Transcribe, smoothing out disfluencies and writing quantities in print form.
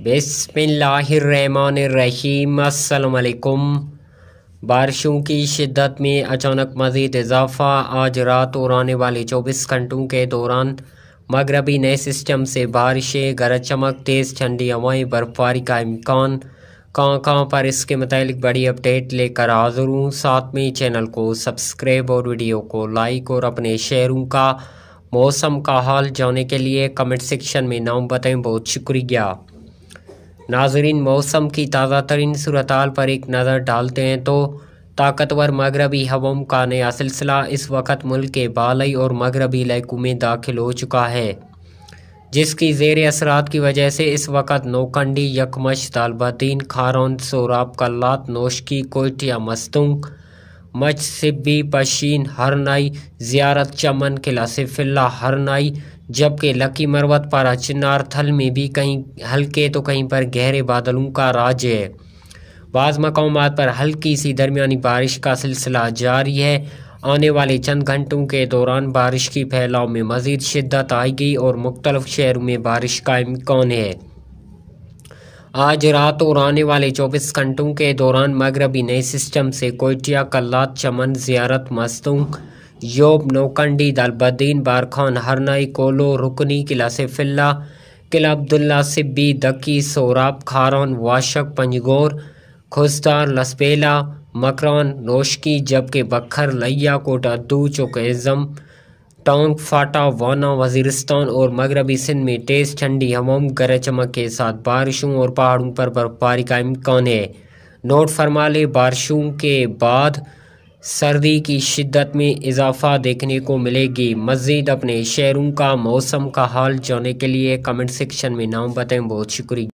बिस्मिल्लाहिर्रहमानिर्रहीम। अस्सलाम वालेकुम। बारिशों की शिद्दत में अचानक मज़ीद इजाफा। आज रात और आने वाले 24 घंटों के दौरान मगरबी नए सिस्टम से बारिशें, गरज चमक, तेज़ ठंडी हवाएं, बर्फबारी का इम्कान। कहाँ पर इसके मुतालिक बड़ी अपडेट लेकर हाज़िर हूँ। साथ में चैनल को सब्सक्राइब और वीडियो को लाइक और अपने शहरों का मौसम का हाल जानने के लिए कमेंट सेक्शन में नाम बताएं। बहुत शुक्रिया। नाज़रीन, मौसम की ताज़ा तरीन सूरत-हाल पर एक नज़र डालते हैं तो ताकतवर मगरबी हवाओं का नया सिलसिला इस वक्त मुल्क के बालाई और मगरबी इलाकों में दाखिल हो चुका है, जिसकी ज़ेर असरात की वजह से इस वक्त नौकंडी, यकमश, दालबदीन, खारौन, सोराब, कल्लात, नौशकी, कोयटिया, मस्तूंग, मचसिब्बी, पशीन, हरनाई, ज़ियारत, चमन, किला सिफिल्ला, हरनाई, जबकि लकी मरवत, पारा, चिनार, थल में भी कहीं हल्के तो कहीं पर गहरे बादलों का राज है। बाज़ मकामात पर हल्की सी दरमियानी बारिश का सिलसिला जारी है। आने वाले चंद घंटों के दौरान बारिश की फैलाव में मज़ीद शिद्दत आएगी और मुख्तलिफ शहरों में बारिश का इम्कान है। आज रात और आने वाले 24 घंटों के दौरान मगरबी नए सिस्टम से कोयटिया, कल्लात, चमन, ज़ियारत, मस्तूंग, योब, नौकंडी, दालबदीन, बारखान, हरनाई, कोलो, रुकनी, किला सिफिल्ला, किला अब्दुल्ला, सिब्बी, दकी, सोराब, खारौन, वाशक, पंजगोर, खुस्तार, लसबेला, मकरान, नौशकी, जबकि बखर, लिया, कोटादू, चौक-ए-आज़म, टोंक, फाटा, वाना, वज़ीरिस्तान और मगरबी सिंध में तेज़ ठंडी हवाओं, गरज चमक के साथ बारिशों और पहाड़ों पर बर्फबारी का इम्कान है। नोट फरमा ले, बारिशों के बाद सर्दी की शिद्दत में इजाफा देखने को मिलेगी। मज़ीद अपने शहरों का मौसम का हाल जानने के लिए कमेंट सेक्शन में नाम बताएं। बहुत शुक्रिया।